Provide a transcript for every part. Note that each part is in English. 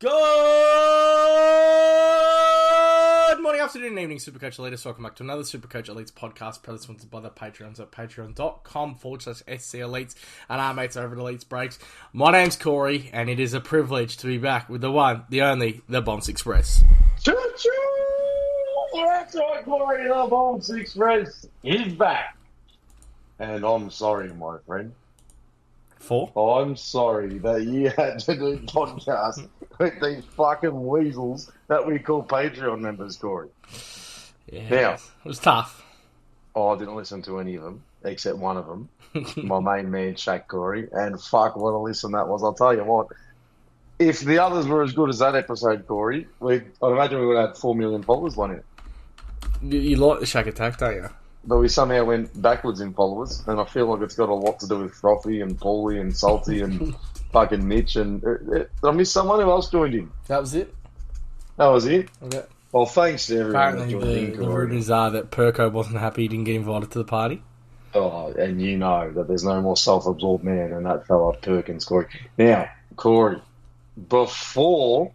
Good morning, afternoon, and evening, Supercoach Elites. Welcome back to another Supercoach Elites podcast, proudly sponsored by the Patreons at patreon.com/SC Elites and our mates over at Elites Breaks. My name's Corey, and it is a privilege to be back with the one, the only, the Bonfz Express. Choo-choo! That's right, Corey, the Bonfz Express is back. And I'm sorry, my friend. I'm sorry that you had to do podcasts with these fucking weasels that we call Patreon members, Corey. Yeah, now, it was tough. I didn't listen to any of them, except one of them, my main man, Shaq Corey, and fuck what a listen that was. I'll tell you what, if the others were as good as that episode, Corey, I'd imagine we would have had 4 million followers by now. You like the Shaq attack, don't you? But we somehow went backwards in followers, and I feel like it's got a lot to do with Frothy and Paulie and Salty and fucking Mitch. And did I miss someone? Who else joined in? That was it. That was it? Okay. Well, thanks to everyone that Apparently, joined in. the rumours are that Perko wasn't happy he didn't get invited to the party. Oh, and you know that there's no more self-absorbed man than that fella Perkins, Corey. Now, Corey, before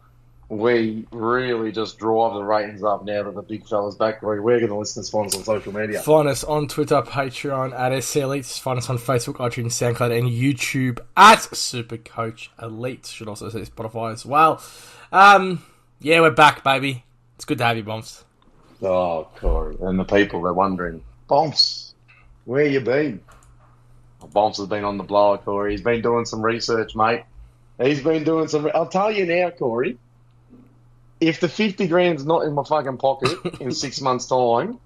we really just drive the ratings up now that the big fella's back, Corey, we're going to listen to sponsors on social media. Find us on Twitter, Patreon at SC Elites. Find us on Facebook, iTunes, SoundCloud, and YouTube at Supercoach Elites. Should also say Spotify as well. Yeah, we're back, baby. It's good to have you, Bonfz. Oh, Corey. And the people, they're wondering, Bonfz, where you been? Well, Bonfz has been on the blower, Corey. He's been doing some research, mate. He's been doing some... I'll tell you now, Corey, if the 50 grand's not in my fucking pocket in 6 months' time,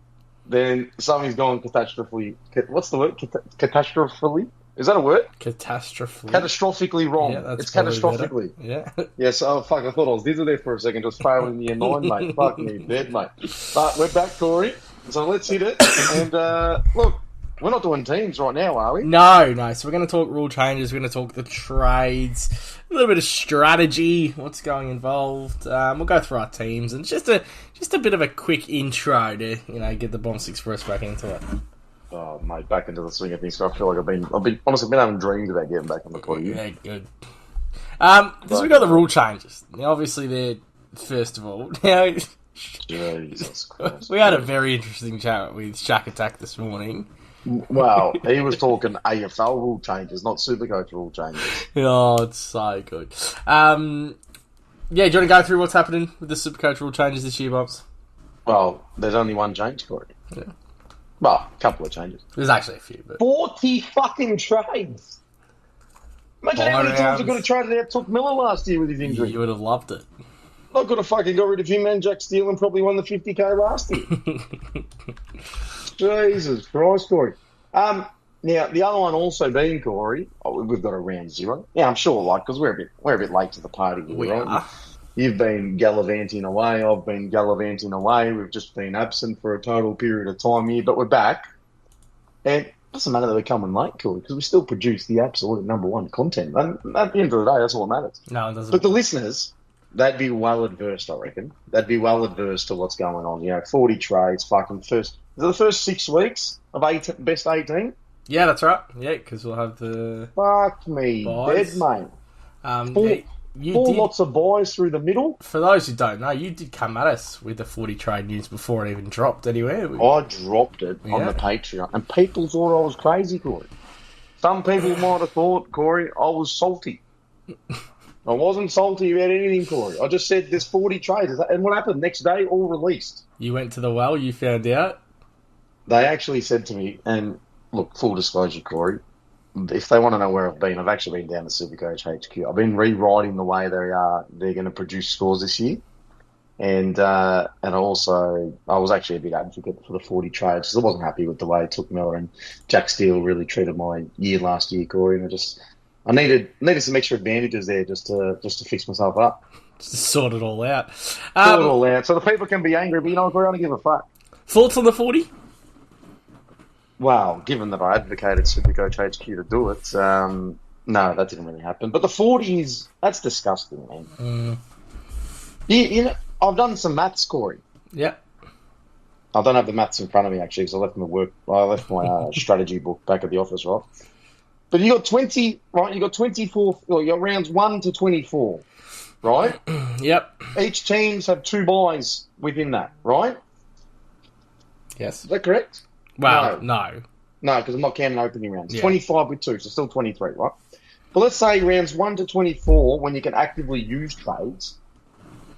then something's gone catastrophically... What's the word? Catastrophically? Is that a word? Catastrophically wrong. Yeah, it's catastrophically. Yeah. Yeah, so, fuck, I thought I was dizzled there for a second, just failing the N9, mate. Fuck me, dead, mate. But we're back, Corey, so let's hit it. And, look, we're not doing teams right now, are we? No. So we're going to talk rule changes, we're going to talk the trades, a little bit of strategy, what's going involved. We'll go through our teams, and just a bit of a quick intro to, get the Bonfz Express back into it. Oh, mate, back into the swing of things. I feel like I've been honestly been having dreams about getting back on the potty. Yeah, good. So we got the rule changes. Now, obviously, they're first of all. Now, Jesus Christ. We had a very interesting chat with Shaq Attack this morning. Well, he was talking AFL rule changes, not Supercoach rule changes. Oh, it's so good. Yeah, do you want to go through what's happening with the Supercoach rule changes this year, Bonfz? Well, there's only one change, Corey. Yeah. Well, a couple of changes. There's actually a few, but 40 fucking trades. Imagine how many times I could have traded out Took Miller last year with his injury. You would have loved it. I could have fucking got rid of him and Jack Steele and probably won the 50k last year. Jesus Christ, Corey. Now, the other one also being, Corey, we've got a round zero. Yeah, I'm sure, because we're a bit late to the party. We right? are. You've been gallivanting away. I've been gallivanting away. We've just been absent for a total period of time here, but we're back. And it doesn't matter that we're coming late, Corey, because we still produce the absolute number one content. And at the end of the day, that's all that matters. No, it doesn't. But the listeners, they'd be well adversed, I reckon. They'd be well adversed to what's going on. 40 trades, fucking first... Is it the first 6 weeks of best 18? Yeah, that's right. Yeah, because we'll have the... Fuck me, buys. dead, mate. Four lots of buys through the middle. For those who don't know, you did come at us with the 40 trade news before it even dropped anywhere. I dropped it on the Patreon, and people thought I was crazy, Corey. Some people might have thought, Corey, I was salty. I wasn't salty about anything, Corey. I just said there's 40 trades. And what happened? Next day, all released. You went to the well, you found out? They actually said to me, and look, full disclosure, Corey, if they want to know where I've been, I've actually been down to Supercoach HQ. I've been rewriting the way they're going to produce scores this year. And also, I was actually a big advocate for the 40 trades because I wasn't happy with the way Took Miller and Jack Steele really treated my year last year, Corey. And I needed some extra advantages there just to fix myself up. Just to sort it all out. Sort it all out. So the people can be angry, but Corey, I don't give a fuck. Thoughts on the 40? Well, given that I advocated Supercoach HQ to do it, no, that didn't really happen. But the 40s, that's disgusting, man. I've done some maths, Corey. Yeah. I don't have the maths in front of me, actually, because I left my strategy book back at the office, right? But you got 20, right? You got 24, well, you got rounds 1 to 24. right? Yep. Each teams have 2 buys within that, right? Yes. Is that correct? Well, no. No, because I'm not counting opening rounds. Yeah. 25 with 2, so still 23, right? But let's say rounds 1 to 24, when you can actively use trades,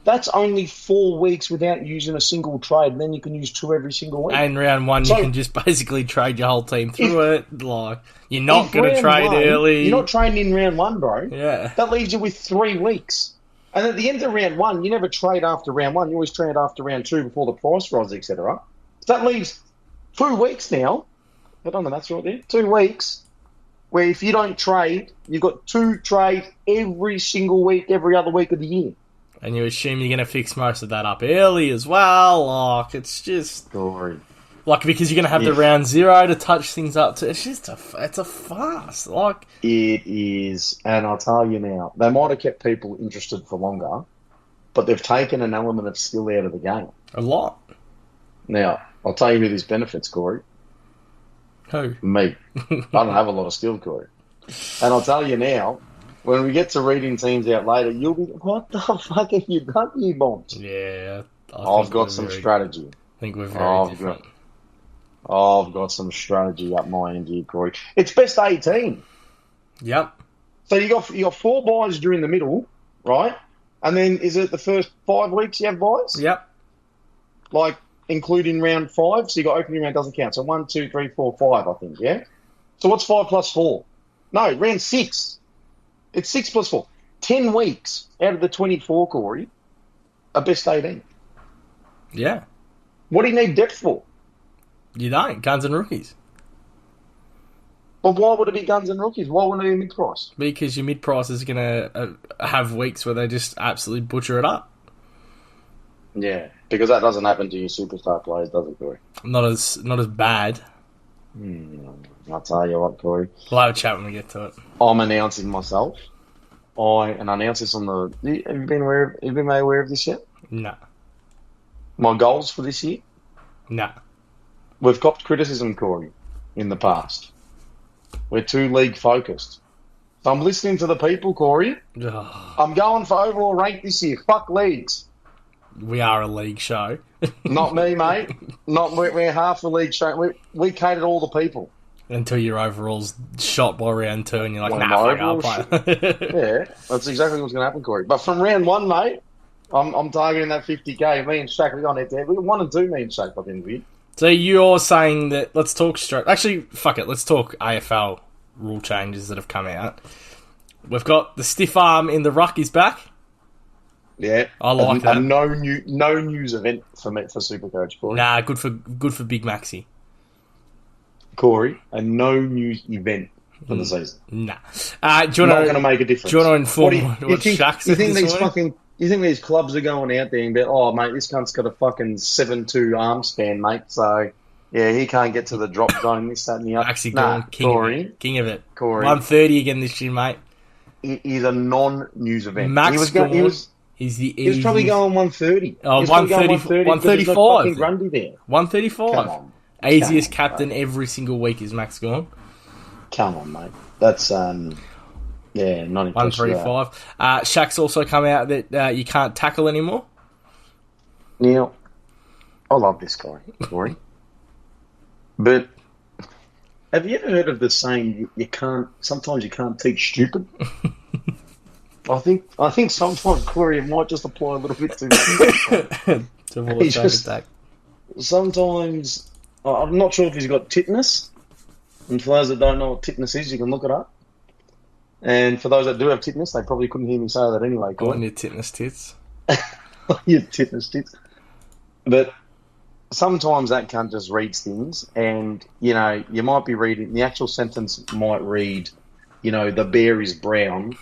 that's only 4 weeks without using a single trade, and then you can use 2 every single week. And round 1, So- you can just basically trade your whole team through it. Like, you're not going to round trade 1, early. You're not trading in round 1, bro. Yeah. That leaves you with 3 weeks. And at the end of round 1, you never trade after round 1. You always trade after round 2 before the price rises, etc. So that leaves 2 weeks now. I don't know, that's right there. 2 weeks where if you don't trade, you've got 2 trades every single week, every other week of the year. And you assume you're going to fix most of that up early as well. Like, it's just... Story. Like, because you're going to have the round 0 to touch things up to... It's just it's a farce. Like... It is. And I'll tell you now, they might have kept people interested for longer, but they've taken an element of skill out of the game. A lot. Now, I'll tell you who this benefits, Corey. Who? Me. I don't have a lot of skill, Corey. And I'll tell you now, when we get to reading teams out later, you'll be, what the fuck have you done, you bombs? Yeah. I've got some strategy. I think we're very different. I've got some strategy up my end here, Corey. It's best 18. Yep. So you got 4 buys during the middle, right? And then is it the first 5 weeks you have buys? Yep. Like, including round 5, so you got opening round doesn't count. So 1, 2, 3, 4, 5, I think, yeah? So what's 5 plus 4? No, round 6. It's 6 plus 4. 10 weeks out of the 24, Corey, are best 18. Yeah. What do you need depth for? You don't. Guns and rookies. But why would it be guns and rookies? Why wouldn't it be mid-price? Because your mid-price is going to have weeks where they just absolutely butcher it up. Yeah, because that doesn't happen to your superstar players, does it, Corey? Not as bad. I'll tell you what, Corey. We'll have a chat when we get to it. I'm announcing myself. I announce this on the... Have you been made aware of this yet? No. My goals for this year? No. We've copped criticism, Corey, in the past. We're too league-focused. So I'm listening to the people, Corey. Ugh. I'm going for overall rank this year. Fuck leagues. We are a league show. Not me, mate. We're half a league show. We cater to all the people. Until your overall's shot by round 2 and you're like, Well, nah, my fuck, I'll play. Yeah, that's exactly what's going to happen, Corey. But from round 1, mate, I'm targeting that 50k. Me and Shaq, we're on it there. We're 1 and 2, me and Shaq, by the end of it. So you're saying that, let's talk straight... Actually, fuck it, let's talk AFL rule changes that have come out. We've got the stiff arm in the ruck is back. Yeah. I like that. No news event for Supercoach, Corey. Nah, good for Big Maxi. Corey, a no news event for the season. Nah. Not going to make a difference. Do you want to inform what think, Shaq you said think this these morning? You think these clubs are going out there and be, oh, mate, this cunt's got a fucking 7'2" arm span, mate, so, yeah, he can't get to the drop zone, this, that, and the other. Actually, going king of it. Corey. 130 again this year, mate. It is a non-news event. Max he was probably going 130. Oh, 130, 135. Fucking Grundy there. 135. Come on. Easiest captain every single week is Max gone. Come on, mate. That's, not impressive. 135. Shaq's also come out that you can't tackle anymore. Now, I love this guy, Corey. But have you ever heard of the saying, sometimes you can't teach stupid? I think sometimes, Corey, it might just apply a little bit too much. Sometimes, I'm not sure if he's got tetanus. And for those that don't know what tetanus is, you can look it up. And for those that do have tetanus, they probably couldn't hear me say that anyway, Corey. On your tetanus tits. Your tetanus tits. But sometimes that cunt just reads things, and, you might be reading, the actual sentence might read, the bear is brown,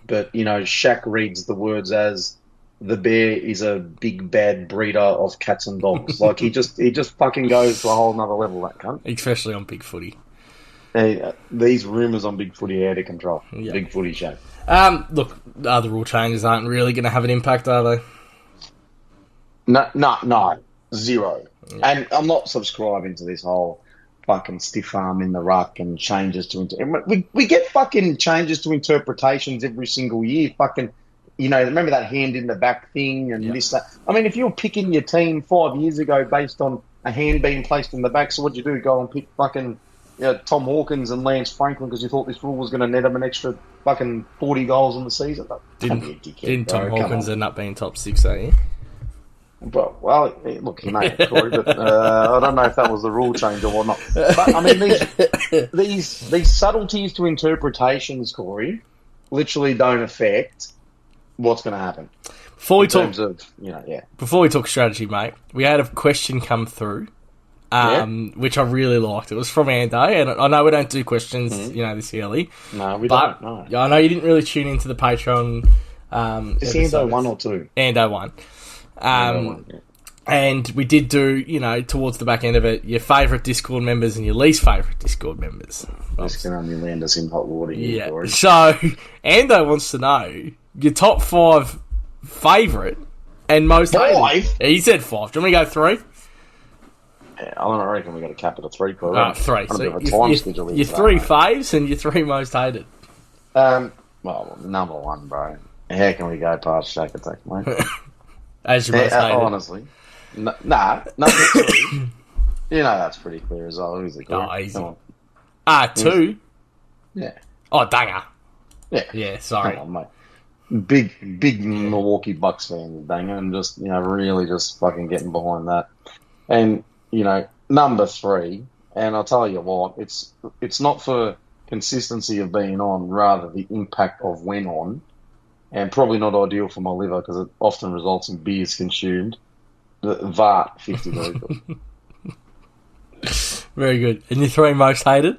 but, Shaq reads the words as, the bear is a big bad breeder of cats and dogs. Like, he just fucking goes to a whole nother level, that cunt. Especially on Big Footy. Hey, these rumours on Big Footy are out of control. Yep. Big Footy Shaq. Look, the rule changes aren't really going to have an impact, are they? No. Zero. Yeah. And I'm not subscribing to this whole fucking stiff arm in the ruck and changes to... We get fucking changes to interpretations every single year. Fucking, remember that hand in the back thing and this, that. I mean, if you were picking your team 5 years ago based on a hand being placed in the back, so what'd you do? Go and pick fucking Tom Hawkins and Lance Franklin because you thought this rule was going to net them an extra fucking 40 goals in the season? Didn't Tom Hawkins end up being top 6, eh? But, well, look, he may have, Corey, but I don't know if that was the rule change or whatnot. But, I mean, these subtleties to interpretations, Corey, literally don't affect what's going to happen. Before we talk strategy, mate, we had a question come through, which I really liked. It was from Ando, and I know we don't do questions, this early. No, we don't. No. I know you didn't really tune into the Patreon. Is Ando 1 or 2? Ando 1. And we did do, towards the back end of it, your favourite Discord members and your least favourite Discord members. This can only land us in hot water here, Corey. So, Ando wants to know your top 5 favourite and most hated. 5? Yeah, he said 5. Do you want me to go 3? Yeah, I reckon we got a cap at a 3, Corey. 3. So your 3 faves and your 3 most hated. Well, number 1, bro. How can we go past Shack Attack, mate? As your most hated. Honestly. Number 2. That's pretty clear as well. Who's the Corey? Oh, easy. 2? Yeah. Oh, Danger. Yeah. Yeah, sorry. Come on, mate. Big Milwaukee Bucks fan, Danger, and just, really just fucking getting behind that. And, number 3, and I'll tell you what, it's not for consistency of being on, rather the impact of when on, and probably not ideal for my liver because it often results in beers consumed. The Vart 50 Lethal. Very good. And your 3 most hated?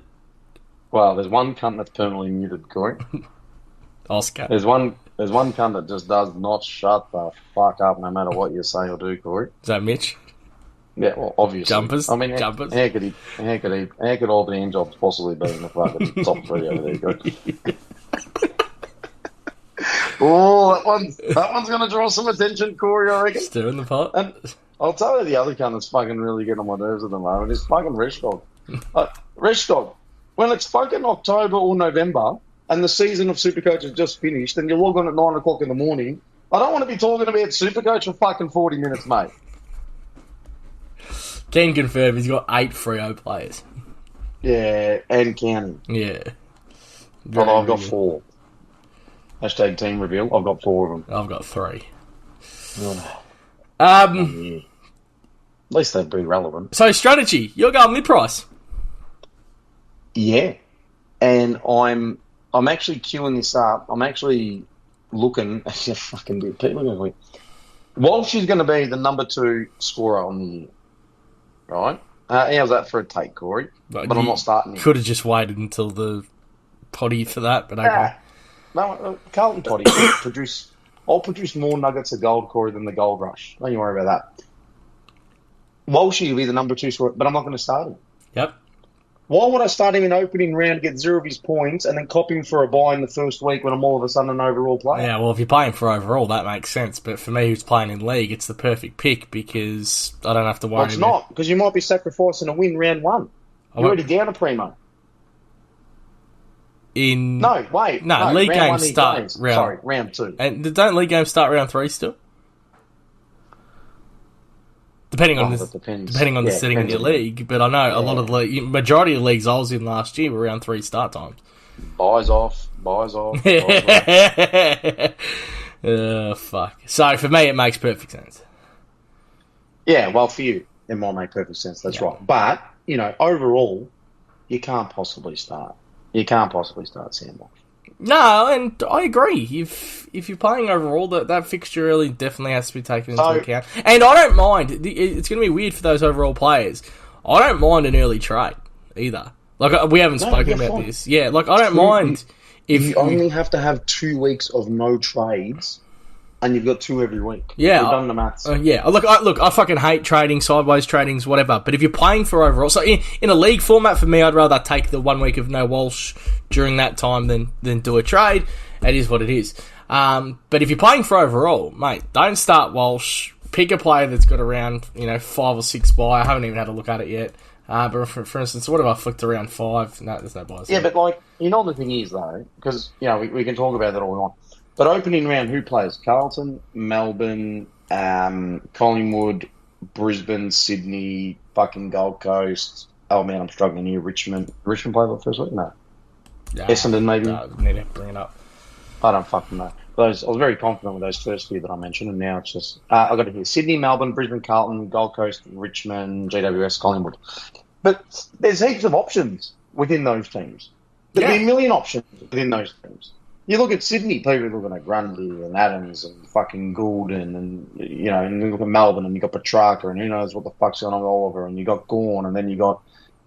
Well, there's one cunt that's permanently muted, Corey. Oscar. There's one cunt that just does not shut the fuck up no matter what you say or do, Corey. Is that Mitch? Yeah, well, obviously. Jumpers? I mean, Jumpers? How could all the hand jobs possibly be in the fucking top 3 over there, Corey? Oh, that one's going to draw some attention, Corey, I reckon. Stirring the pot. And I'll tell you the other cunt that's fucking really getting on my nerves at the moment is fucking Reshkog. Reshkog, when it's fucking October or November and the season of Supercoach has just finished and you log on at 9 o'clock in the morning, I don't want to be talking about Supercoach for fucking 40 minutes, mate. Can confirm he's got 8 Freo players. Yeah, and counting. Yeah. Although I've got 4. Hashtag team reveal. I've got 4 of them. I've got 3. At least they'd be relevant. So strategy, you're going mid-price. Yeah, and I'm actually queuing this up. I'm actually looking. Fucking people. Walsh is going to be the number 2 scorer on the year, right? How's that for a take, Corey? But I'm not starting. Could have just waited until the potty for that, but okay. No, Carlton potty. I'll produce more nuggets of gold, Corey, than the gold rush. Don't you worry about that. Walsh will be the number 2 scorer, but I'm not going to start him. Yep. Why would I start him in opening round, get 0 of his points, and then cop him for a bye in the first week when I'm all of a sudden an overall player? Yeah, well, if you're playing for overall, that makes sense. But for me, who's playing in league, it's the perfect pick because I don't have to worry. Well, it's not, because you might be sacrificing a win round 1. You're already down a primo. No, league games start round 2. And don't league games start round 3 still? Depending on the setting of your league, but I know a lot of the majority of leagues I was in last year were around 3 start times. Buys off. Oh, fuck. So for me, it makes perfect sense. Yeah, well, for you, it might make perfect sense. That's right. But overall, you can't possibly start. Sandbox. No, and I agree. If you're playing overall, that fixture early definitely has to be taken into account. And I don't mind. It's going to be weird for those overall players. I don't mind an early trade either. Like, we haven't spoken about this. Yeah, like, I don't mind if you only have to have 2 weeks of no trades. And you've got 2 every week. Yeah. We've done the maths. Yeah. Look, I fucking hate trading, sideways tradings, whatever. But if you're playing for overall... So, in a league format, for me, I'd rather take the 1 week of no Walsh during that time than do a trade. It is what it is. But if you're playing for overall, mate, don't start Walsh. Pick a player that's got around, 5 or 6 buy. I haven't even had a look at it yet. But for instance, what if I flicked around 5? No, there's no buys. Yeah, but, the thing is, though, because, we can talk about that all we want. But opening round, who plays? Carlton, Melbourne, Collingwood, Brisbane, Sydney, fucking Gold Coast. Oh man, I'm struggling here. Richmond. Richmond played the first week? No. Essendon maybe? Need to bring it up. I don't fucking know. I was very confident with those first few that I mentioned, and now it's just I got it here: Sydney, Melbourne, Brisbane, Carlton, Gold Coast, Richmond, GWS, Collingwood. But there's heaps of options within those teams. There'd be a million options within those teams. You look at Sydney, people are looking at Grundy and Adams and fucking Goulden, and and you look at Melbourne, and you got Petrarca, and who knows what the fuck's going on with Oliver, and you got Gawn, and then you got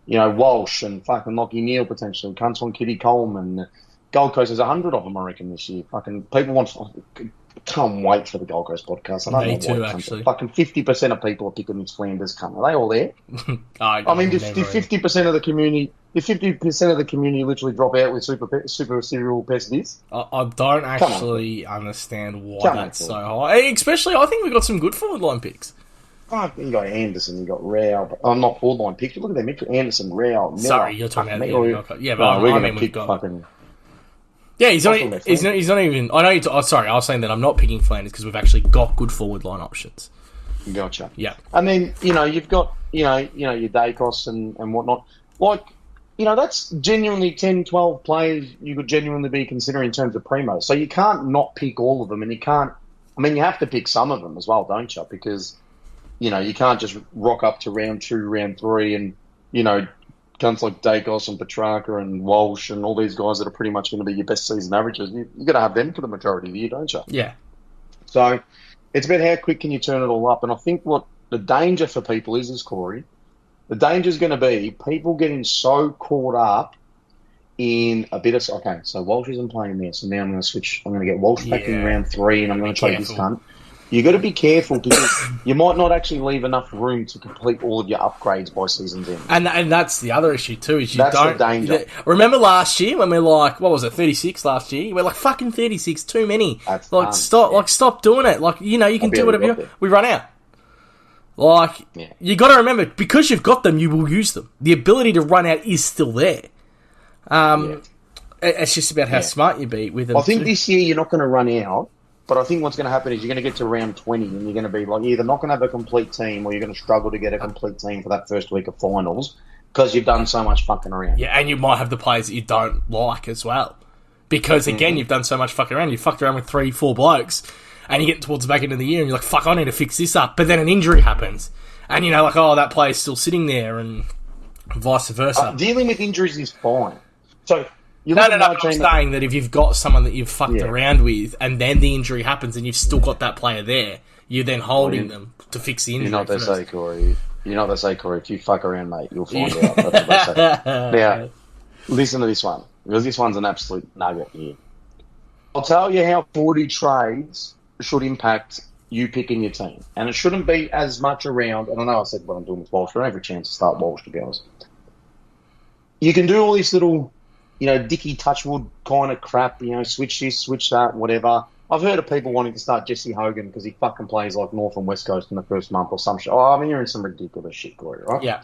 Walsh and fucking Lockie Neal potentially, cunts on Kitty Coleman. Gold Coast, there's 100 of them, I reckon, this year. Fucking people can't wait for the Gold Coast podcast. Me too, actually. Fucking 50% of people are picking these Flanders cunt. Are they all there? I mean, do 50% of the community? If 50% of the community literally drop out with super serial pesties? I don't actually understand why that's so high. Especially, I think we've got some good forward line picks. You got Anderson, you got Rao. I'm not forward line picks. Look at them: Anderson, Rao. Miller. Sorry, you're talking about the yeah, but we're I going mean, to we've pick got fucking. Yeah, he's not even. I know. Sorry, I was saying that I'm not picking Flanders because we've actually got good forward line options. Gotcha. Yeah, and then you've got your Dacos and whatnot. Like that's genuinely 10, 12 players you could genuinely be considering in terms of primo. So you can't not pick all of them, and you can't. I mean, you have to pick some of them as well, don't you? Because you can't just rock up to round 2, round 3, and guns like Dacos and Petrarca and Walsh and all these guys that are pretty much going to be your best season averages. You've got to have them for the majority of the year, don't you? Yeah. So it's about how quick can you turn it all up. And I think what the danger for people is Corey, the danger is going to be people getting so caught up in a bit of... Okay, so Walsh isn't playing there, so now I'm going to switch. I'm going to get Walsh back in round 3 and I'm going to trade this cunt. You got to be careful because you might not actually leave enough room to complete all of your upgrades by season's end. And that's the other issue too. Is that's the danger. Remember last year when we're like, what was it, 36 last year? We're like, fucking 36, too many. That's stop doing it. Like you can do whatever you want. We run out. You got to remember, because you've got them, you will use them. The ability to run out is still there. It's just about how smart you be with them. I think this year you're not going to run out. But I think what's going to happen is you're going to get to round 20 and you're going to be like, you're either not going to have a complete team or you're going to struggle to get a complete team for that first week of finals because you've done so much fucking around. Yeah, and you might have the players that you don't like as well. Because, again, you've done so much fucking around. You fucked around with 3-4 blokes and you get towards the back end of the year and you're like, fuck, I need to fix this up. But then an injury happens. And, like, oh, that player's still sitting there and vice versa. Dealing with injuries is fine. So... No, I'm saying that if you've got someone that you've fucked around with and then the injury happens and you've still got that player there, you're then holding them to fix the injury. You know what they say, Corey? If you fuck around, mate, you'll find out. That's what they say. Now, listen to this one, because this one's an absolute nugget here. I'll tell you how 40 trades should impact you picking your team. And it shouldn't be as much around, and I know I said what I'm doing with Walsh, but I don't have a chance to start Walsh, to be honest. You can do all this little... Dicky Touchwood kind of crap, switch this, switch that, whatever. I've heard of people wanting to start Jesse Hogan because he fucking plays like North and West Coast in the first month or some shit. You're in some ridiculous shit, Corey, right? Yeah.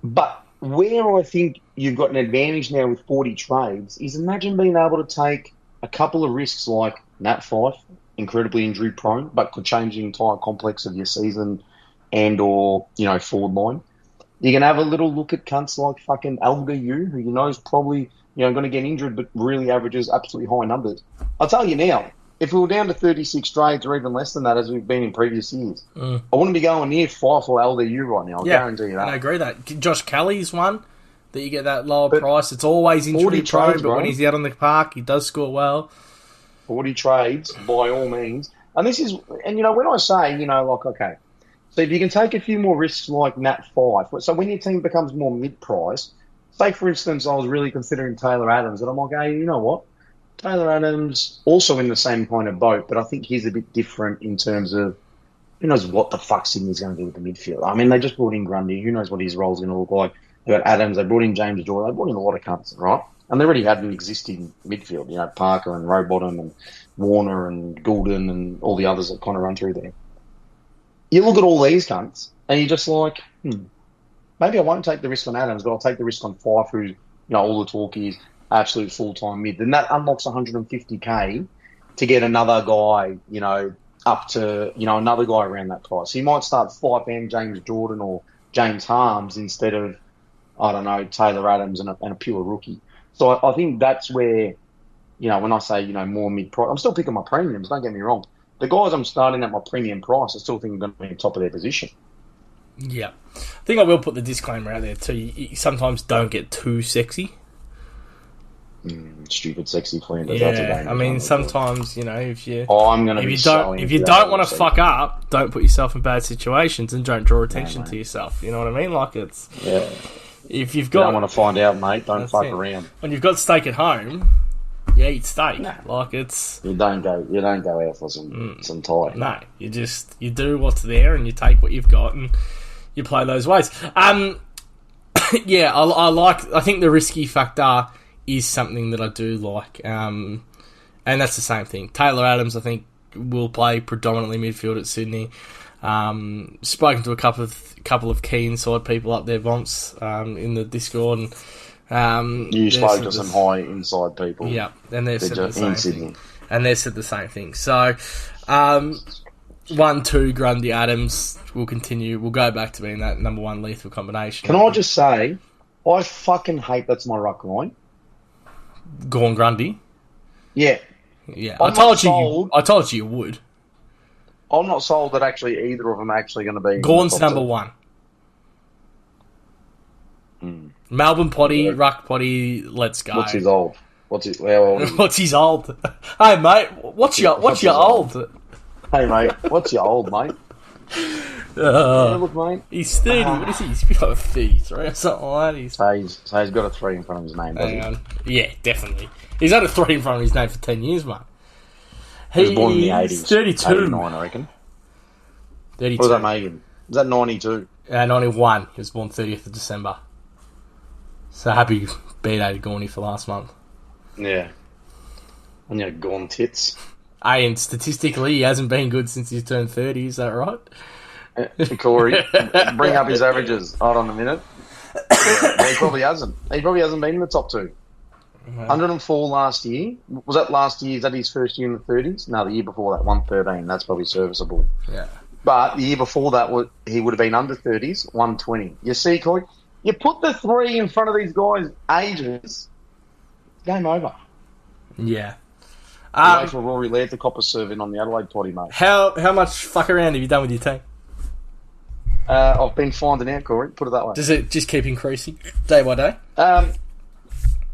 But where I think you've got an advantage now with 40 trades is imagine being able to take a couple of risks like Nat Fyfe, incredibly injury prone, but could change the entire complex of your season and or, forward line. You can have a little look at cunts like fucking LDU, who is probably, going to get injured, but really averages absolutely high numbers. I'll tell you now, if we were down to 36 trades or even less than that, as we've been in previous years, I wouldn't be going near 5 for LDU right now. I'll guarantee you that. I agree with that. Josh Kelly's one that you get that lower price. It's always injury prone, but when he's out on the park, he does score well. 40 trades, by all means. And this is, and when I say, okay, so if you can take a few more risks like Nat Fyfe, so when your team becomes more mid-price, say for instance I was really considering Taylor Adams, and I'm like, hey, you know what? Taylor Adams also in the same kind of boat, but I think he's a bit different in terms of who knows what the fuck Sydney's going to do with the midfield. I mean, they just brought in Grundy. Who knows what his role's going to look like? They got Adams. They brought in James Joy. They brought in a lot of cunts, right? And they already had an existing midfield. Parker and Rowbottom and Warner and Goulden and all the others that kind of run through there. You look at all these cunts, and you're just like, maybe I won't take the risk on Adams, but I'll take the risk on Fyfe, who's, all the talk is absolute full-time mid, then that unlocks 150k to get another guy, up to, another guy around that price. So you might start 5M James Jordan or James Harms instead of, I don't know, Taylor Adams and a pure rookie. So I think that's where, when I say, more mid-price, I'm still picking my premiums, don't get me wrong. The guys I'm starting at my premium price, I still think are going to be top of their position. Yeah. I think I will put the disclaimer out there too. You sometimes don't get too sexy. Stupid, sexy Flanders. Yeah, I mean, sometimes if you if you don't want to fuck up, don't put yourself in bad situations and don't draw attention to yourself. You know what I mean? Like if you've got, you don't want to find out, mate. Don't fuck around. When you've got steak at home, you eat steak. No. You don't go out for some Thai. No, you do what's there and you take what you've got and you play those ways. Yeah, I think the risky factor is something that I do like, and that's the same thing. Taylor Adams, I think, will play predominantly midfield at Sydney. Spoken to a couple of key inside people up there, Bonfz, in the Discord, and you spoke to some high inside people. Yeah, and they've said the same thing. And they said the same thing. So, 1-2 Grundy Adams will continue. We'll go back to being that number one lethal combination. Can I just say, I fucking hate that's my ruck line. Gorn Grundy. Yeah. I told you you would. I'm not sold that actually either of them are actually going to be. Gorn's number one. Melbourne potty, ruck potty. Let's go. What's his old? How old? What's his old? Hey mate, what's your old? Hey mate, what's your old, mate? Look, mate. He's 30. What is he? He's like 33 or something like that. So he's got a 3 in front of his name, doesn't he? Yeah, definitely. He's had a 3 in front of his name for 10 years, mate. He was born in the 80s. 32. 89, I reckon. 32. What was that making? Was that 92? 91. He was born 30th of December. So happy birthday to Gorny for last month. Yeah. And your Gorn tits. Hey, and statistically, he hasn't been good since he's turned 30. Is that right? Corey, bring up his averages. Hold on a minute. Yeah, he probably hasn't. He probably hasn't been in the top 2. 104 last year. Was that last year? Is that his first year in the 30s? No, the year before that, 113. That's probably serviceable. Yeah. But the year before that, he would have been under 30s, 120. You see, Corey? You put the 3 in front of these guys' ages, game over. Yeah. Wait for Rory Laird to cop a serving on the Adelaide potty, mate. How much fuck around have you done with your team? I've been finding out, Corey. Put it that way. Does it just keep increasing day by day?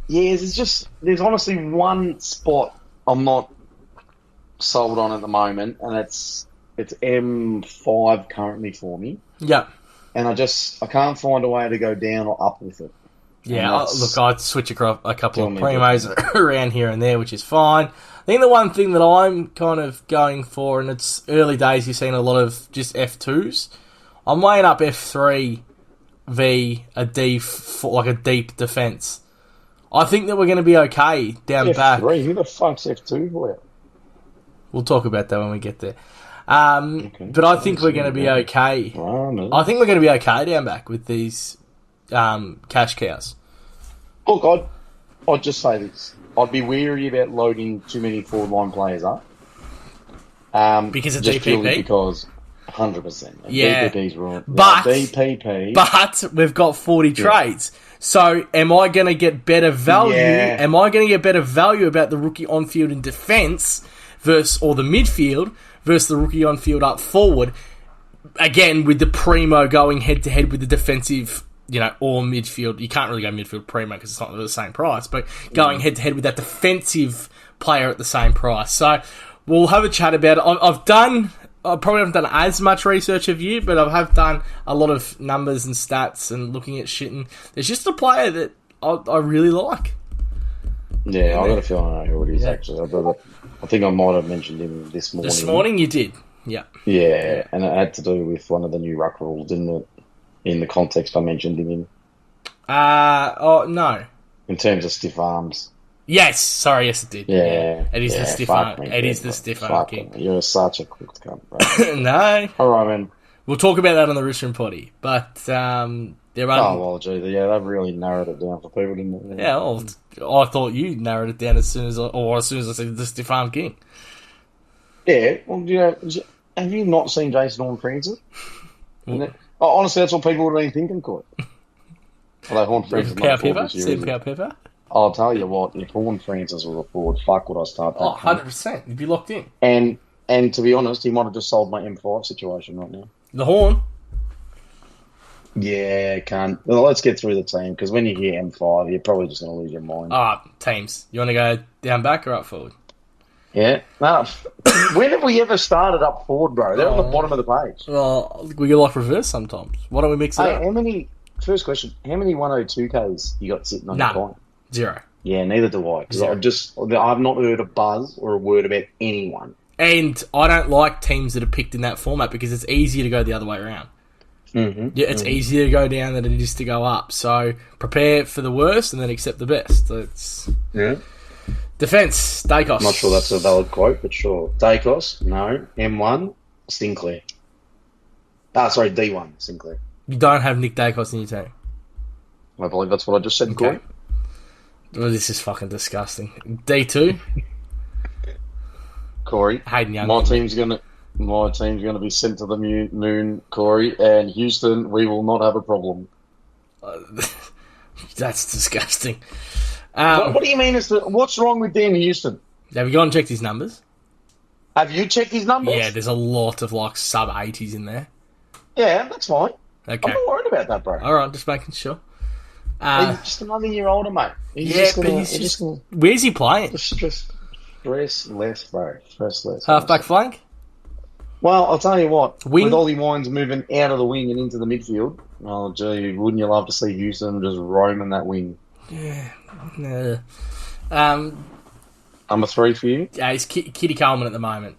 Yeah, there's honestly one spot I'm not sold on at the moment, and it's M5 currently for me. Yeah. And I can't find a way to go down or up with it. Yeah, look, I'd switch across a couple of primos around here and there, which is fine. I think the one thing that I'm kind of going for, and it's early days, you've seen a lot of just F2s. I'm weighing up F3 v a deep defence. I think that we're going to be okay down F3? back. Who the fuck's F2 for you? We'll talk about that when we get there. But I think we're going to be okay. I think we're going to be okay down back with these cash cows. Look, I'd just say this. I'd be wary about loading too many forward line players up. Because of just DPP? Because 100%. Yeah. DPP's wrong. But, DPP. But we've got 40 trades. So am I going to get better value? Yeah. Am I going to get better value about the rookie on field in defence or the midfield versus the rookie on field up forward? Again, with the primo going head to head with the defensive, or midfield. You can't really go midfield primo because it's not the same price, but going head to head with that defensive player at the same price. So we'll have a chat about it. I probably haven't done as much research of you, but I have done a lot of numbers and stats and looking at shit. And there's just a player that I really like. Yeah, I've got a feeling I know who it is, actually. I think I might have mentioned him this morning. This morning you did, yeah. Yeah, and it had to do with one of the new ruck rules, didn't it? In the context I mentioned him in. No. In terms of stiff arms. Yes, sorry, yes it did. Yeah. It is the stiff arm. It is the stiff arm king. You're such a cooked cunt, bro. No. All right, man. We'll talk about that on the Richmond potty. But, They're Oh, well, gee, yeah, they've really narrowed it down for people, didn't they? Yeah, well, I thought you narrowed it down as soon as I said the Stefan King. Yeah, well, have you not seen Jason Horn Francis? Honestly, that's what people would have been thinking, Corey. Although Horn Francis Power not forward Pepper? this year, Seen is Power he? Pepper? I'll tell you what, if Horn Francis was a forward, fuck would I start that? Oh, 100%. You'd be locked in. And to be honest, he might have just sold my M5 situation right now. The Horn? Yeah, can't. Well, let's get through the team, because when you hear M5, you're probably just going to lose your mind. Teams. You want to go down back or up forward? Yeah. No, when have we ever started up forward, bro? They're on the bottom of the page. Well, we get like reverse sometimes. Why don't we mix it up? First question, how many 102Ks you got sitting on your phone? 0. Yeah, neither do I. Because I've not heard a buzz or a word about anyone. And I don't like teams that are picked in that format because it's easier to go the other way around. Mm-hmm. Yeah, it's easier to go down than it is to go up. So prepare for the worst and then accept the best. Yeah. Defense, Dacos. I'm not sure that's a valid quote, but sure. Dacos, no. M1, Sinclair. Sorry, D1, Sinclair. You don't have Nick Dacos in your team. I believe that's what I just said, Corey. Well, this is fucking disgusting. D2. Corey. Hayden Young. My team's gonna be sent to the moon, Corey, and Houston, we will not have a problem. That's disgusting. What do you mean? What's wrong with Dan Houston? Have you gone and checked his numbers? Have you checked his numbers? Yeah, there's a lot of like sub 80s in there. Yeah, that's fine. Okay. I'm not worried about that, bro. All right, just making sure. He's just another year older, mate. He's where's he playing? Stress less, bro. Stress less. Halfback flank? Well, I'll tell you what. Wing? With Ollie Wines moving out of the wing and into the midfield, oh, gee, wouldn't you love to see Houston just roaming that wing? Yeah. Number 3 for you? Yeah, he's Kitty Coleman at the moment.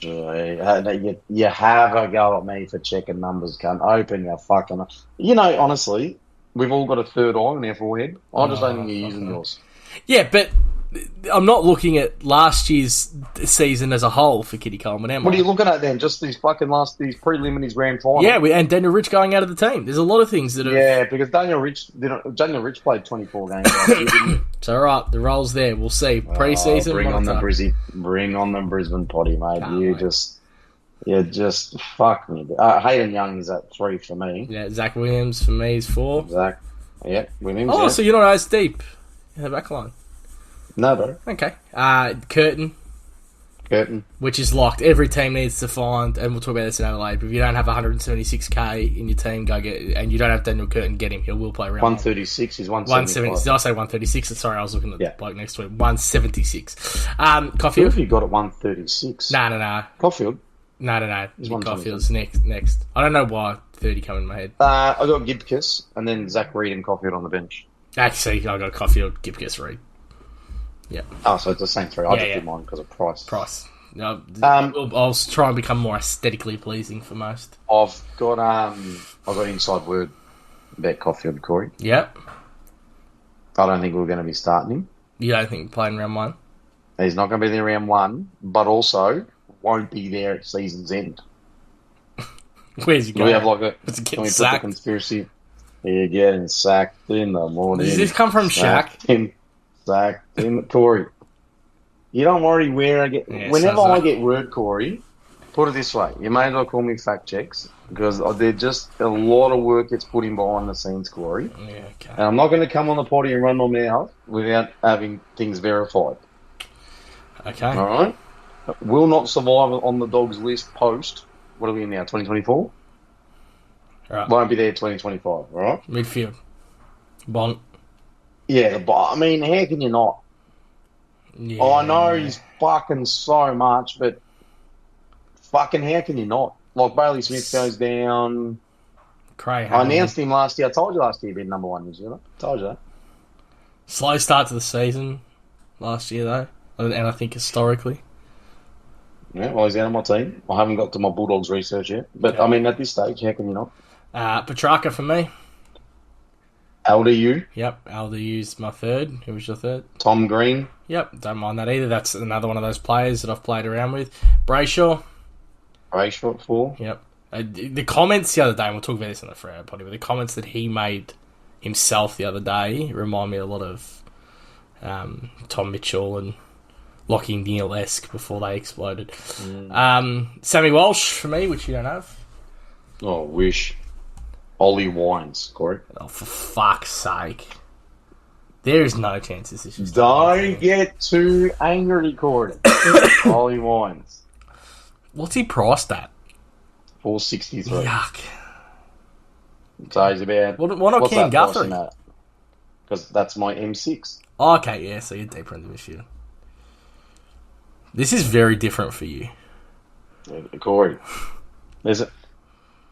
You have a go at me for checking numbers, cunt. Open your fucking... honestly, we've all got a third eye in our forehead. I just don't think you're using yours. Yeah, but I'm not looking at last year's season as a whole for Kitty Coleman, am I? What are you looking at then? Just these preliminaries grand final? Yeah, and Daniel Rich going out of the team. There's a lot of things that are... Yeah, because Daniel Rich played 24 games last year, didn't he? It's all right. The role's there. We'll see. Pre-season, bring on the Brisbane potty, mate. You just fuck me. Hayden Young is at 3 for me. Yeah, Zach Williams for me is 4. Zach, yeah, Williams. Oh, so you're not as deep in the back line. No, bro. Okay. Curtin, which is locked. Every team needs to find, and we'll talk about this in Adelaide, but if you don't have 176k in your team, go get it. And you don't have Daniel Curtin, get him. He will play around. 136 is 176. Did I say 136? Sorry, I was looking at the bloke next to him. 176. Caulfield? You got it 136. No. Caulfield? No. Caulfield's next. I don't know why 30 come in my head. I got Gibkiss, and then Zach Reid and Caulfield on the bench. Actually, I got Caulfield, Gibkiss, Reid. Yeah. Oh, so it's the same 3. I just did mine because of price. No, I'll try and become more aesthetically pleasing for most. I've got inside word about Caulfield, Corey. Yep. I don't think we're going to be starting him. You don't think playing round 1? He's not going to be there round 1, but also won't be there at season's end. Where's he going? We have like can we put the conspiracy? You're getting sacked in the morning. Does this come from Shaq? Sacked in Corey. You don't worry where I get... whenever I get word, Corey, put it this way. You may as well call me fact checks, because they're just a lot of work gets put in behind the scenes, Corey. Yeah, okay. And I'm not going to come on the potty and run my mouth without having things verified. Okay. All right? Will not survive on the dogs list post... What are we in now, 2024? Right. Won't be there 2025, all right? Midfield. Bont. Yeah, I mean, how can you not? Yeah. I know he's fucking so much, but fucking how can you not? Like, Bailey Smith goes down. I announced him last year. I told you last year he'd be number 1 New Zealand. Told you that. Slow start to the season last year, though. And I think historically. Yeah, well, he's out of my team. I haven't got to my Bulldogs research yet. But, I mean, at this stage, how can you not? Petrarca for me. LDU. Yep, LDU's my 3rd. Who was your 3rd? Tom Green. Yep, don't mind that either. That's another one of those players that I've played around with. Brayshaw. Brayshaw at 4. Yep. The comments the other day, and we'll talk about this on the Freo Potty, but the comments that he made himself the other day remind me a lot of Tom Mitchell and Lockie Neal-esque before they exploded. Sammy Walsh for me, which you don't have. Oh, wish. Ollie Wines, Corey. Oh, for fuck's sake. There is no chance this is just... Don't get too angry, Corey. Ollie Wines. What's he priced at? 463. Yuck. So he's about... What not Ken Guthrie? Because that's my M6. Oh, okay, yeah, so you're deeper into this year. This is very different for you. Corey,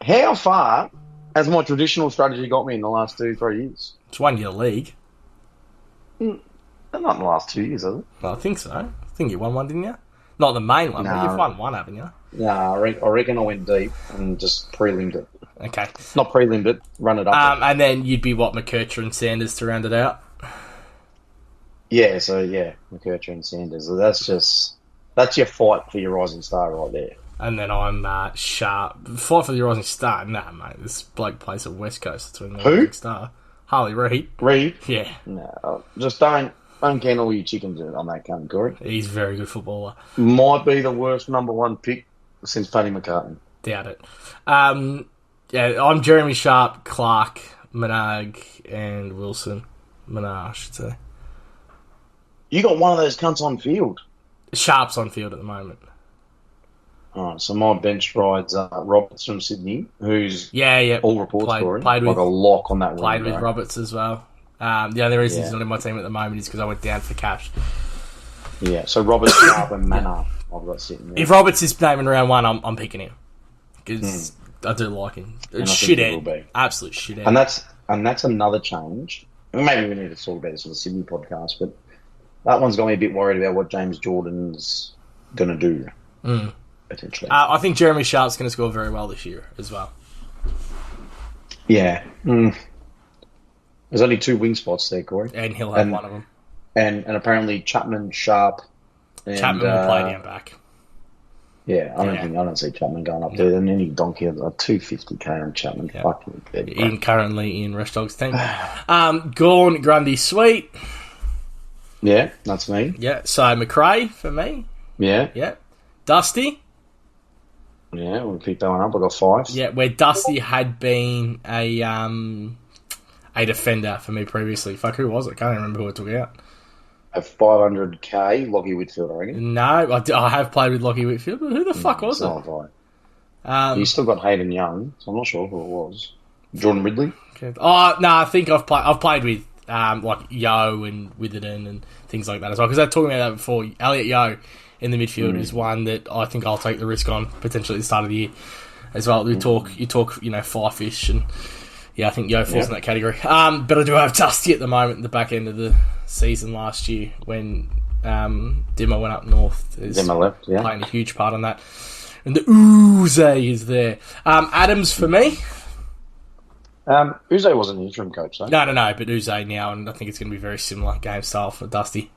how far has my traditional strategy got me in the last 2-3 years? It's won you the league. Not in the last 2 years, has it? Well, I think so. I think you won one, didn't you? Not the main one, but you've won one, haven't you? Nah, I reckon I went deep and just prelimed it. Okay. Not prelimed it, run it up. And then you'd be, McKercher and Sanders to round it out? Yeah, McKercher and Sanders. That's your fight for your rising star right there. And then I'm Sharp. Fight for the rising star? Nah, mate. This bloke plays at West Coast. That's when the rising star. Harley Reid. Reid? Yeah. No, just don't candle your chickens on that cunt, Corey. He's a very good footballer. Might be the worst number one pick since Paddy McCartney. Doubt it. I'm Jeremy Sharp, Clark, Manague, and Wilson. Menard, I should say. You got one of those cunts on field. Sharp's on field at the moment. Alright, so my bench rides Roberts from Sydney, who's all reports for him, played like with, a lock on that wing. Played with Roberts as well. The only reason he's not in my team at the moment is because I went down for cash. Yeah, so Roberts, Sharp, and Manor I've got sitting there. If Roberts is naming round one, I'm picking him because I do like him. Shithead, absolute shithead. And that's another change. Maybe we need to talk about this on the Sydney podcast, but that one's got me a bit worried about what James Jordan's going to do. Potentially. I think Jeremy Sharp's going to score very well this year as well. Yeah. There's only 2 wing spots there, Corey. And he'll have one of them. And apparently Chapman, Sharp... And, Chapman will play down back. Yeah, I don't see Chapman going up there. And any donkey at 250k on Chapman. Yeah. Fucking dead, currently in Rush Dog's team. Gawn, Grundy, Sweet. Yeah, that's me. Yeah, so McRae for me. Yeah. Yeah. Dusty. Yeah, we'll pick that one up. I've got 5. Yeah, where Dusty had been a defender for me previously. Fuck, who was it? I can't even remember who I took out. A 500k, Lockie Whitfield, I reckon. No, I have played with Lockie Whitfield, but who the fuck was it? You still got Hayden Young, so I'm not sure who it was. Jordan Ridley? Okay. Oh, no, I think I've played with like Yo and Witherden and things like that as well. Because I was talking about that before. Elliot Yo in the midfield is one that I think I'll take the risk on potentially at the start of the year as well. You talk, 5-ish, and I think Yo falls in that category. But I do have Dusty at the moment at the back end of the season last year when Dimmer went up north. Dimmer left, playing a huge part on that. And the Uze is there. Adams for me. Uze wasn't an interim coach, though. No, but Uze now, and I think it's going to be very similar game style for Dusty.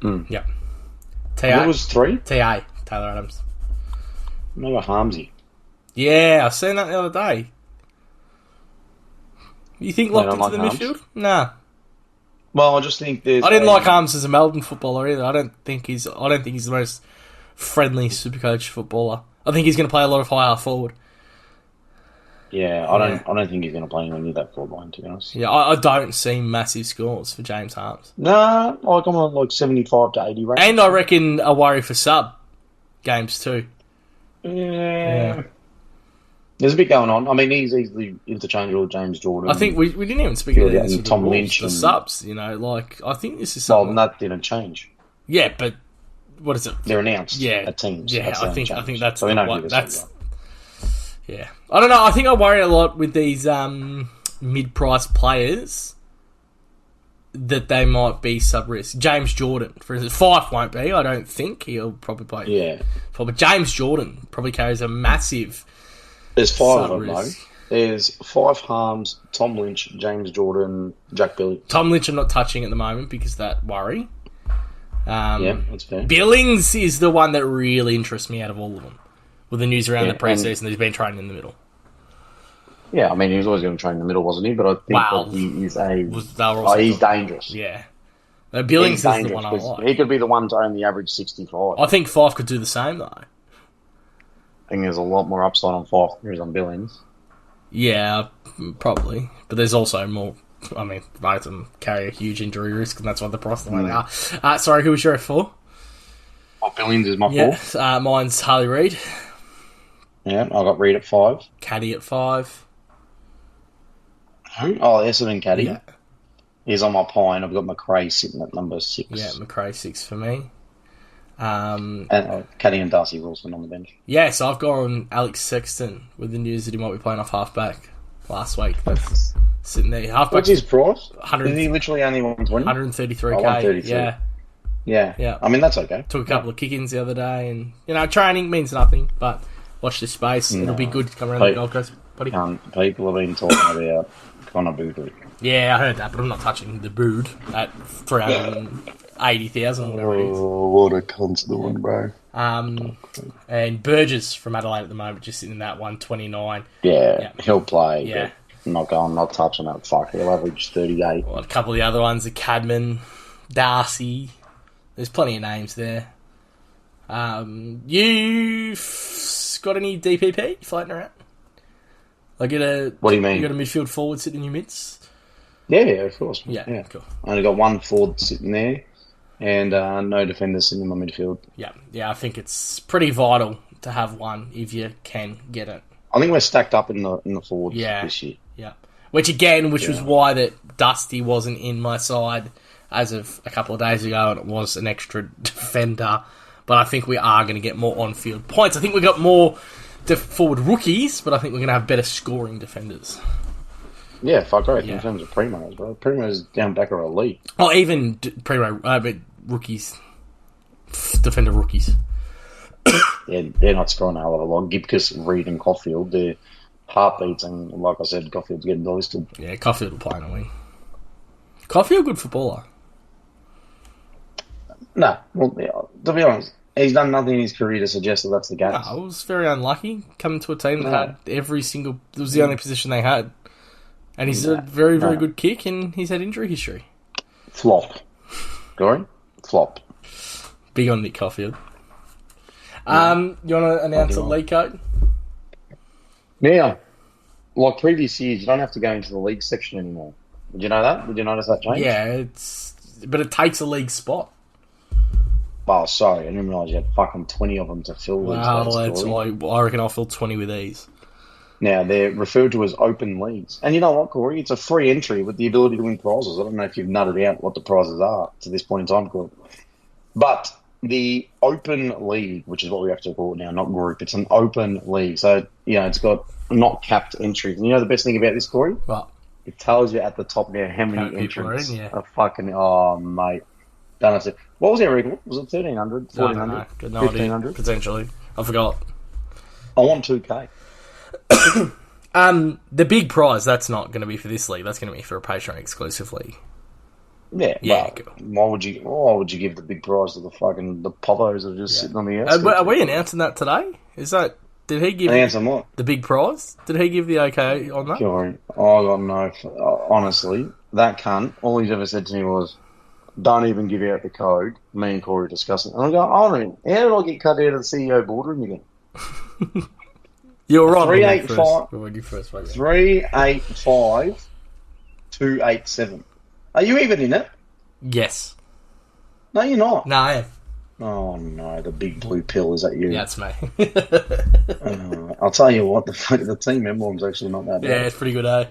Yep. Who was 3? TA, Taylor Adams. Remember Harmsy? Yeah, I seen that the other day. You think locked into the midfield? Nah. Well, I just think there's... I didn't like Harms as a Melbourne footballer either. I don't think he's the most friendly Supercoach footballer. I think he's going to play a lot of high half forward. Yeah, I don't think he's going to play anywhere near that forward line, to be honest. Yeah, I don't see massive scores for James Harms. Nah, like I'm on 75 to 80 range. And I reckon a worry for sub games too. Yeah. There's a bit going on. I mean, he's easily interchangeable with James Jordan. I think we didn't even speak about this with Tom Lynch and subs. I think this is something. Well, that didn't change. Yeah, but what is it? They're announced. Yeah, at teams. Yeah, I think that's so that's. Yeah, I don't know. I think I worry a lot with these mid-price players that they might be sub-risk. James Jordan, for instance, Fife won't be. I don't think he'll probably play. Yeah, but James Jordan probably carries a massive. There's 5 of them, though. There's 5 Harms, Tom Lynch, James Jordan, Jack Billy. Tom Lynch I'm not touching at the moment because of that worry. Yeah, that's fair. Billings is the one that really interests me out of all of them. with the news around the and- preseason that he's been training in the middle. Yeah, I mean, he was always going to train in the middle, wasn't he? But I think Wow. that he is he's dangerous. Yeah. Billings He's is the dangerous one I because like. he could be the one to only average 65. I think Fife could do the same, though. I think there's a lot more upside on Fife than there is on Billings. Yeah, probably. But there's also more... I mean, both of them carry a huge injury risk, and that's why the price the way they are. Sorry, who was your F4? Oh, Billings is my fourth. Yeah, mine's Harley Reid. Yeah, I got Reid at 5. Caddy at 5. Who? Oh, S09 Caddy. Yeah. He's on my pine. I've got McRae sitting at number 6. Yeah, McRae 6 for me. And Caddy and Darcy Wilson on the bench. Yeah, so I've gone Alex Sexton with the news that he might be playing off halfback last week. That's sitting there. Halfback. What's his price? 100, Is he literally only 120? 133k. 133. Yeah. I mean, that's okay. Took a couple of kick-ins the other day, and training means nothing, but watch this space. It'll be good to come around the Gold Coast, buddy. People have been talking about Connor Boodley. Yeah, I heard that, but I'm not touching the Bood at 380,000 or whatever it is. Oh, what a constant one, bro. And Burgess from Adelaide at the moment, just sitting in that 129. Yeah, he'll play. Yeah. Not touching that. Fuck, he'll average 38. Well, a couple of the other ones, the Cadman, Darcy. There's plenty of names there. You've got any DPP floating around? What do you mean? You got a midfield forward sitting in your midst? Yeah, of course. Yeah, cool. I only got one forward sitting there, and no defenders sitting in my midfield. Yeah. I think it's pretty vital to have one if you can get it. I think we're stacked up in the forwards this year. Yeah. Which was why that Dusty wasn't in my side as of a couple of days ago, and it was an extra defender. But I think we are going to get more on-field points. I think we got more forward rookies, but I think we're going to have better scoring defenders. Yeah, fuck right. In terms of primos, bro. Primos down back are elite. Oh, even primo, but rookies. Defender rookies. Yeah, they're not scoring a hell of a lot. Gibcus, Reid and Caulfield, they're heartbeats, and like I said, Caulfield's getting delisted. Yeah, Caulfield will play on a wing. Caulfield, good footballer. No, well, to be honest, he's done nothing in his career to suggest that that's the case. No, it was very unlucky coming to a team that had every single... It was the only position they had. And he's a very, very good kick, and he's had injury history. Flop. Goring? Flop. Big on Nick Caulfield. You want to announce a league code? Now, like previous years, you don't have to go into the league section anymore. Did you know that? Did you notice that change? Yeah, but it takes a league spot. Oh, sorry. I didn't realise you had fucking 20 of them to fill. Wow, I reckon I'll fill 20 with these. Now, they're referred to as open leagues. And you know what, Corey? It's a free entry with the ability to win prizes. I don't know if you've nutted out what the prizes are to this point in time, Corey. But the open league, which is what we have to call it now, not group, it's an open league. So, it's got not capped entries. And you know the best thing about this, Corey? What? It tells you at the top now how many entries are fucking... Oh, mate. Don't have to... What was our record? Was it 1,300? 1,400? No, 1,500? Potentially. I forgot. I want 2K. The big prize, that's not going to be for this league. That's going to be for a Patreon exclusive league. Yeah. Cool. Why would you give the big prize to the pothos that are just sitting on the outside? Are we announcing that today? Did he give what? The big prize? Did he give the okay on that? Sorry. I got no... Honestly, that cunt, all he's ever said to me was, don't even give out the code. Me and Corey discussing it. And I go, how did I get cut out of the CEO boardroom again? You're right. 385. When you first wrote it. 385 287. Are you even in it? Yes. No, you're not. No, I am. Oh no, the big blue pill, is that you? Yeah, it's me. I'll tell you what, the team emblem's actually not that bad. Yeah, it's pretty good, eh?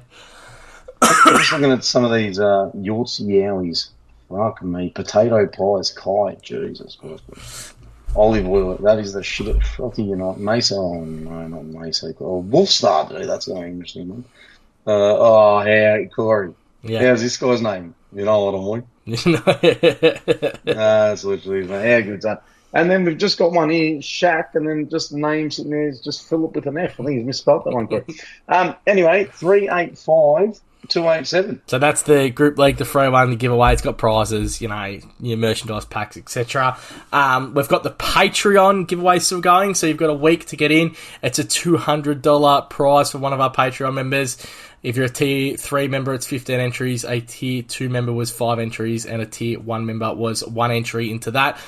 I'm just looking at some of these Yorts Yowies. Fuck me. Potato pies, Kai. Jesus Christ. Olive oil, that is the shit. Fucking, Mesa. Oh no, not Mesa. Oh, Wolfstar, dude. That's an interesting one. Corey. Yeah. How's this guy's name? You know what I'm like? That's literally, how good's that? And then we've just got one here, Shaq, and then just the name sitting there is just Philip with an F. I think he's misspelled that one, Corey. Anyway, 385-287. So that's the group league, the free one, the giveaway. It's got prizes, your merchandise packs, etc. We've got the Patreon giveaway still going, so you've got a week to get in. It's a $200 prize for one of our Patreon members. If you're a Tier 3 member, it's 15 entries. A Tier 2 member was 5 entries, and a Tier 1 member was 1 entry into that.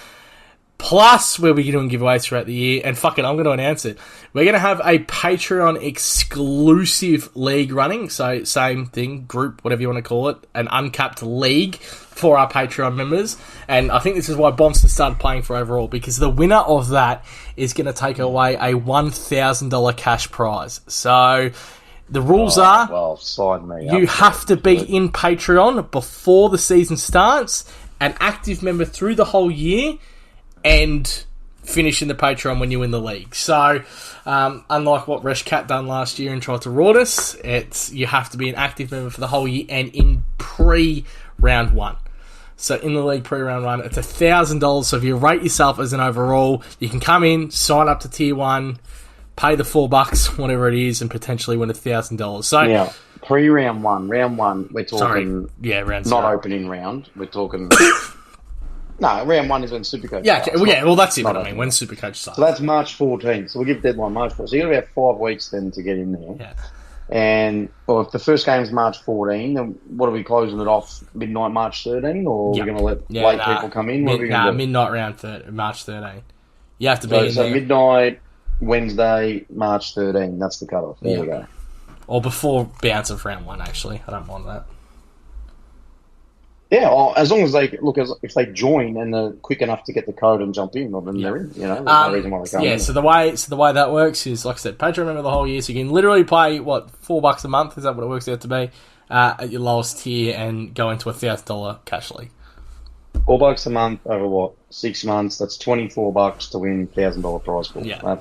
Plus, we'll be doing giveaways throughout the year. And fuck it, I'm going to announce it. We're going to have a Patreon exclusive league running. So, same thing, group, whatever you want to call it. An uncapped league for our Patreon members. And I think this is why Bonfz has started playing for overall. Because the winner of that is going to take away a $1,000 cash prize. So, the rules are, well, sign me you up. have to be in Patreon before the season starts. An active member through the whole year. And finish in the Patreon when you win the league. So, unlike what Resh Cat done last year and tried to rort us, you have to be an active member for the whole year and in pre-round 1. So, in the league pre-round 1, it's $1,000. So, if you rate yourself as an overall, you can come in, sign up to Tier 1, pay the $4, whatever it is, and potentially win $1,000. So, yeah, pre-round 1. Round 1, we're talking... round not 0. opening round. We're talking... No, round 1 is when Supercoach starts. Well, that's it. Not When Supercoach starts. So that's March 14th. So we'll give deadline March 14th. So you've got about 5 weeks then to get in there. Yeah. And if the first game is March 14, then what are we closing it off midnight March 13, or are we going to let late people come in? Midnight March 13. You have to be in there. Midnight Wednesday, March 13. That's the cutoff. There we go. Or before bounce of round 1. Actually, I don't mind that. Yeah, as long as if they join and they're quick enough to get the code and jump in, then they're in. There's no reason why they can't. Yeah, so the way that works is, like I said, Patreon member the whole year, so you can literally pay $4 a month. Is that what it works out to be at your lowest tier and go into $1,000 cash league? $4 a month over 6 months. That's $24 to win $1,000 prize pool. Yeah,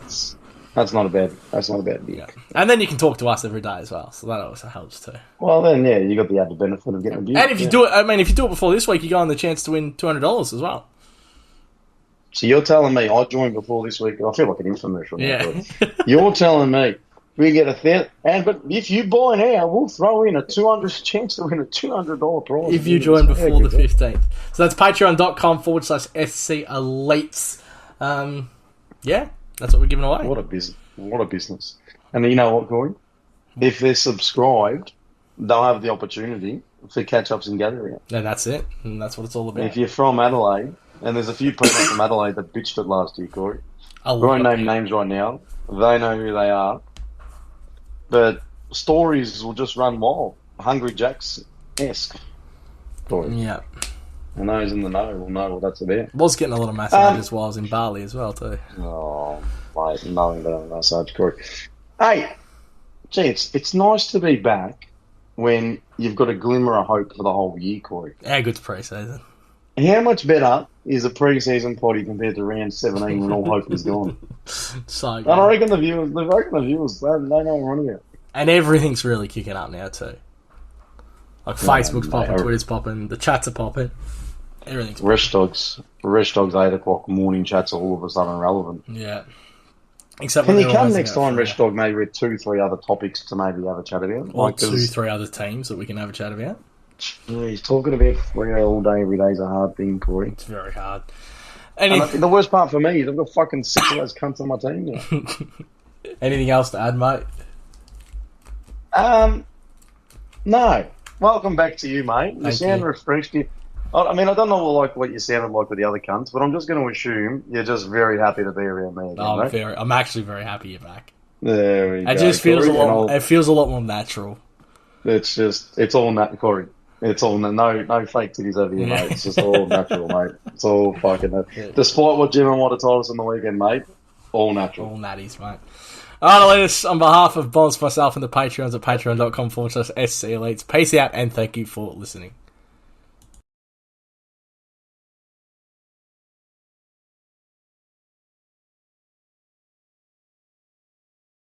that's not a bad deal. Yeah. And then you can talk to us every day as well, so that also helps too. Well, then you got the added benefit of getting a view. And if you do it before this week, you go on the chance to win $200 as well. So you're telling me I joined before this week? I feel like an infomercial. Yeah. You're telling me we get $1,000, but if you buy now, we'll throw in a chance to win a $200 prize. If you join before the 15th. So that's patreon.com/SC Elites. That's what we're giving away. What a business. And you know what, Corey? If they're subscribed, they'll have the opportunity for catch-ups and gathering. And that's it. And that's what it's all about. If you're from Adelaide, and there's a few people from Adelaide that bitched it last year, Corey. We won't name names right now. They know who they are. But stories will just run wild. Hungry Jacks-esque stories. Yeah. And those in the know will know what that's about. Was getting a lot of massages while I was in Bali as well, too. Oh, mate, nothing but a massage, Corey. Hey, gee, it's nice to be back when you've got a glimmer of hope for the whole year, Corey. How good's pre-season? How much better is a pre-season potty compared to round 17 when all hope is gone? So good. And I reckon the viewers, they know what we're on about. And everything's really kicking up now, too. Like, Facebook's popping, Twitter's popping, the chats are popping. Everything's popping. Resh Dogs 8 o'clock morning chats are all of a sudden relevant. Yeah. Except Can you come next time, Resh Dog, maybe with 2-3 other topics to maybe have a chat about? Or 2-3 other teams that we can have a chat about? Yeah, he's talking about free all day, every day is a hard thing, Corey. It's very hard. The worst part for me is I've got fucking 6 of those cunts on my team now. Anything else to add, mate? No. Welcome back to you, mate. You sound refreshed. I mean, I don't know what you sounded like with the other cunts, but I'm just going to assume you're just very happy to be around me again, I'm actually very happy you're back. There we go. It just feels it feels a lot more natural. It's all natural, Corey. It's all no fake titties over here, mate. It's just all natural, mate. It's all fucking. Despite what Jim and Watt told us on the weekend, mate, all natural. All natties, mate. Alright, Elites, on behalf of Bonfz, myself, and the Patreons at patreon.com/SC Elites, peace out and thank you for listening.